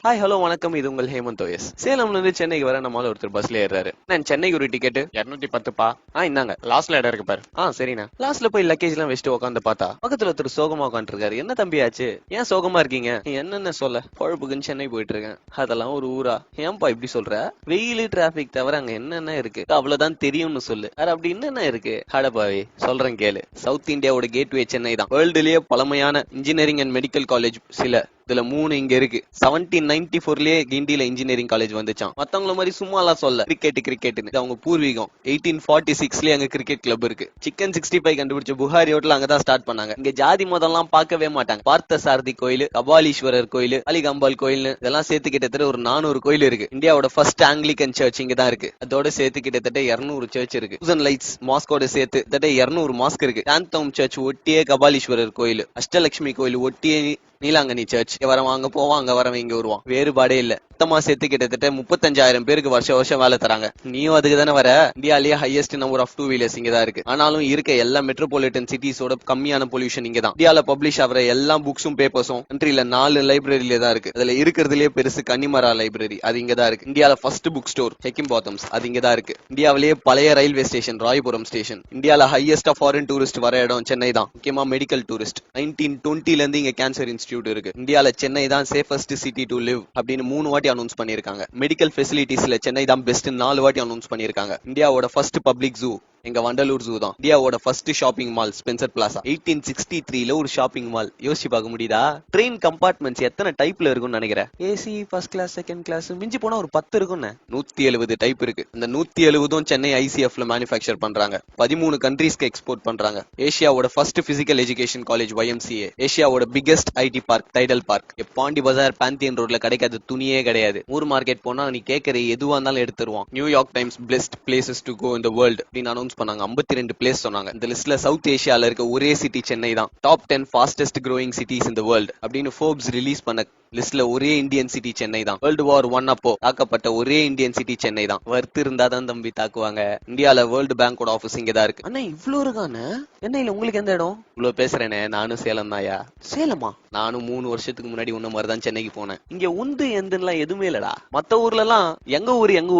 Hi hello வணக்கம், இது உங்கள் ஹேமந்த் ஓஎஸ். சேலம்ல இருந்து சென்னைக்கு வர நம்மளால ஒருத்தர் பஸ்ல ஏறாரு. நான் சென்னைக்கு ஒரு டிக்கெட் 210பா. இந்தாங்க. லாஸ்ட்ல இடம் இருக்கு பாரு. சரிண்ணா. லாஸ்ட்ல போய் லக்கேஜ் எல்லாம் வச்சுட்டு உட்காந்து பார்த்தா பக்கத்துல ஒருத்தர் சோகமா உட்காந்து இருக்காரு. என்ன தம்பி ஆச்சு, ஏன் சோகமா இருக்கீங்க? என்னென்ன சொல்ல, பொழப்புக்குன்னு சென்னை போயிட்டு இருக்கேன். அதெல்லாம் ஒரு ஊரா? ஏன்பா இப்படி சொல்ற? வெயில் டிராபிக் தவிர அங்க என்னென்ன இருக்கு அவ்வளவுதான் தெரியும்னு சொல்லு. அப்படி என்னென்ன இருக்கு? அடப்பாவி, சொல்றேன் கேளு. சவுத் இந்தியாவோட கேட்வே சென்னை தான். வேர்ல்டுலயே பழமையான இன்ஜினியரிங் அண்ட் மெடிக்கல் காலேஜ் சில இதுல 3 இங்க இருக்கு. 1794லயே கிண்டில இன்ஜினியரிங் காலேஜ் வந்துச்சான். மத்தவங்கள மாதிரி சும்மா எல்லாம் சொல்ல கிரிக்கெட்னு அவங்க பூர்வீகம். 1846லயே அங்க கிரிக்கெட் கிளப் இருக்கு. சிக்கன் 65 கண்டுபிடிச்ச புகாரி ஹோட்டல் அங்கதான் ஸ்டார்ட் பண்ணாங்க. இங்க ஜாதி மதம் எல்லாம் பார்க்கவே மாட்டாங்க. பார்த்த சாரதி கோயில், கபாலீஸ்வரர் கோயில், அலிகம்பால் கோயில் இதெல்லாம் சேர்த்து கிட்டத்தட்ட ஒரு 400 கோயில் இருக்கு. இந்தியாவோட ஃபர்ஸ்ட் ஆங்கிலிகன் சர்ச் இங்க தான் இருக்கு. அதோட சேர்த்து கிட்டத்தட்ட 200 சர்ச் இருக்கு. 1000 லைட்ஸ் மாஸ்கோட சேர்த்து கிட்டத்தட்ட 200 மாஸ்க் இருக்கு. சாந்தோம் சர்ச் ஒட்டியே கபாலீஸ்வரர் கோயில், அஷ்டலட்சுமி கோயில் ஒட்டியே நீலாங்கனி சர்ச். வரவன் அங்க போவான், அங்க வரவன் இங்க வருவான். வேறுபாடே இல்ல. மொத்தமா சேர்த்து கிட்டத்தட்ட 35,000 பேருக்கு வருஷம் வேலை தராங்க. நீயும் அதுக்கு தானே வர? இந்தியாலேயே ஹையஸ்ட் நம்பர் ஆஃப் 2 வீலர்ஸ் இங்க தான் இருக்கு. ஆனாலும் இருக்க எல்லா மெட்ரோபாலிட்டன் சிட்டிஸோட கம்மியான பொல்யூஷன் இங்க தான். இந்தியால பப்ளிஷ் ஆகிற எல்லா புக்ஸும் பேப்பர்ஸும் கண்ட்ரில 4 லைப்ரரியில தான் இருக்கு. அதுல இருக்கிறதுலயே பெருசு கன்னிமரா லைப்ரரி, அது இங்க தான் இருக்கு. இந்தியால ஃபர்ஸ்ட் புக் ஸ்டோர் ஹெக்கிம் பாத்தம்ஸ், அது இங்க தான் இருக்கு. இந்தியாவிலேயே பழைய ரயில்வே ஸ்டேஷன் ராயபுரம் ஸ்டேஷன். இந்தியால ஹையஸ்டா ஃபாரின் டூரிஸ்ட் வர இடம் சென்னை தான், முக்கியமா மெடிக்கல் டூரிஸ்ட். 1920ல இருந்து இங்க கேன்சர் இன்ஸ்டிடியூட் இருக்கு. இந்தியால சென்னை தான் சேஃபஸ்ட் சிட்டி டு லிவ் அப்படின்னு 3 வாட்டி அனௌன்ஸ் பண்ணிருக்காங்க. மெடிக்கல் ஃபெசிலிட்டிஸ்ல சென்னை தான் பெஸ்ட் 4 வாட்டி அனௌன்ஸ் பண்ணிருக்காங்க. இந்தியாவோட ஃபர்ஸ்ட் பப்ளிக் ஜூ எங்க வண்டலூர் ஜூ தான். இந்தியாவோட first shopping mall Spencer Plaza. 1863ல ஒரு ஷாப்பிங் மால். யோசிச்சு பார்க்க முடியுதா? ட்ரெயின் கம்பார்ட்மெண்ட்ஸ் எத்தனை டைப்ல இருக்கும்னு நினைக்கிறேன்? AC, first class, second class, மிஞ்சி போனா ஒரு 10 இருக்கும்னு. 170 டைப் இருக்கு. இந்த 170 சென்னை ஐசிஎஃப்ல மேனுஃபேக்சர் பண்றாங்க. 13 கண்ட்ரீஸ்க்கு எக்ஸ்போர்ட் பண்றாங்க. ஏசியாவோட first physical education college YMCA. ஏசியாவோட biggest IT park Tidel park. Pondy Bazaar Pantheon ரோட்ல கிடைக்காத துணியே கிடையாது. ஊர் மார்க்கெட் போனா நீ கேட்கற எதுவா இருந்தாலும் எடுத்துருவான். New York Times best places to go in the world அப்படின்னு அனௌன்ஸ் பண்ணாங்க. 52 பிளேஸ் சொன்னாங்க. இந்த லிஸ்ட்ல சவுத் ஏசியால இருக்க ஒரே சிட்டி சென்னை தான். Top 10 fastest growing cities in the world அப்படின்னு ஃபோர்ப்ஸ் ரிலீஸ் பண்ண லிஸ்ட்ல ஒரே இந்தியன் சிட்டி சென்னை தான். வேர்ல்டு வார் 1 அப்போ தாக்கப்பட்ட ஒரே இந்தியன் சிட்டி சென்னை தான். வர்த்து இருந்தா தான் தம்பி தாக்குவாங்க. இந்தியால வேர்ல்டு பேங்கோட ஆபீஸ் இங்க தான் இருக்கு. அண்ணா இவ்ளோ இருக்கானே, சென்னையில உங்களுக்கு எந்த இடம்? இவ்ளோ பேசுறேனே, நானும் சேலம் தாயா. சேலமா? நானும் 3 வருஷத்துக்கு முன்னாடி உன்ன மாதிரி தான் சென்னைக்கு போனேன். இங்க உந்து எந்தெல்லாம் எதுவுமே இல்லடா. மத்த ஊர்ல எல்லாம் எங்க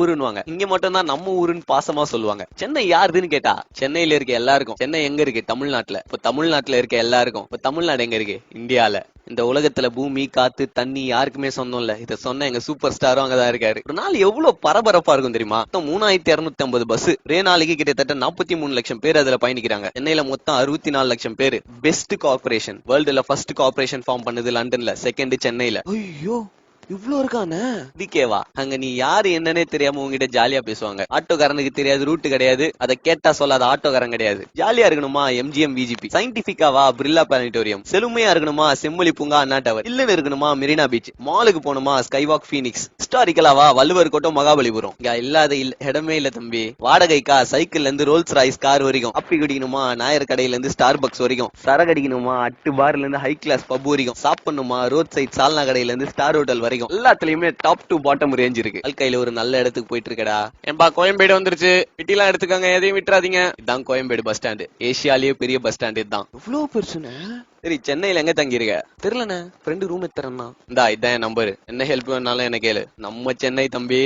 ஊருன்னுவாங்க. இங்க மட்டும் தான் நம்ம ஊருன்னு பாசமா சொல்லுவாங்க. சென்னை யாருதுன்னு கேட்டா சென்னையில இருக்க எல்லாருக்கும். சென்னை எங்க இருக்கு? தமிழ்நாட்டுல. இப்ப தமிழ்நாட்டுல இருக்க எல்லாருக்கும் இப்ப தமிழ்நாடு எங்க இருக்கு? இந்தியால. இந்த உலகத்துல பூமி, காத்து, தண்ணி யாருக்குமே சொந்தம் இல்ல. இத சொன்ன எங்க சூப்பர் ஸ்டாரும் அங்கதான் இருக்காரு. ஒரு நாள் எவ்வளவு பரபரப்பா இருக்கும் தெரியுமா? மொத்தம் 3250 பஸ். ஒரே நாளைக்கு கிட்டத்தட்ட 43 லட்சம் பேர் அதுல பயணிக்கிறாங்க. சென்னையில மொத்தம் 64 லட்சம் பேர். பெஸ்ட் கார்பரேஷன் வேர்ல்டுல ஃபர்ஸ்ட் கார்பரேஷன் ஃபார்ம் பண்ணது லண்டன்ல, செகண்ட் சென்னையில. ஐயோ இவ்ளோ இருக்கானே. இதுக்கேவா அங்க நீ யாரு என்னன்னே தெரியாம உங்ககிட்ட ஜாலியா பேசுவாங்க. ஆட்டோக்காரனுக்கு தெரியாது, ரூட் கிடையாது, அதை கேட்டா சொல்லாத ஆட்டோக்காரன் கிடையாது. ஜாலியா இருக்கணுமா MGM VGP, சயின்டிபிக்காவா பிர்லா பிளானிட்டோரியம், செழுமையா இருக்கணுமா செம்மொழி பூங்கா அண்ணா டவர், இல்லன்னு இருக்கணுமா மெரினா பீச், மாலுக்கு போகணுமா ஸ்கைவாக் பீனிக்ஸ், ஹிஸ்டாரிக்கலாவா வள்ளுவர் கோட்டம் மகாபலிபுரம். இங்க இல்லாத இடமே இல்ல தம்பி. வாடகைக்கா சைக்கிள்ல இருந்து ரோல்ஸ் ராய்ஸ் கார் வரைக்கும், அப்பி குடிக்கணுமா நாயர் கடையில இருந்து ஸ்டார் பக்ஸ் வரைக்கும், சரகடிக்கணுமா அட்டு பார்ல இருந்து ஹை கிளாஸ் பப் வரைக்கும், சாப்பிடணுமா ரோட் சைட் சால்னா கடையில இருந்து ஸ்டார் ஹோட்டல் வரைக்கும் எல்லாத்துலயுமே டாப் டு பாட்டம் ரேஞ்ச் இருக்கு. வாழ்க்கையில ஒரு நல்ல இடத்துக்கு போயிட்டு இருக்கடா. ஏன்பா கோயம்பேடு வந்துருச்சு, விட்டிலாம் எடுத்துக்கோங்க, எதையும் விட்டுறாதீங்க. இதான் கோயம்பேடு பஸ் ஸ்டாண்ட். ஏசியாலேயே பெரிய பஸ் ஸ்டாண்ட் இதுதான். இவ்வளவு பெருசுன்னு. சரி, சென்னையில எங்க தங்கி இருக்க? தெரியலண்ணே, ஃப்ரெண்டு ரூம் எடுத்துறேன்னா. இதான் என் நம்பர். என்ன ஹெல்ப் வேணாலும் என்ன கேளு. நம்ம சென்னை தம்பி.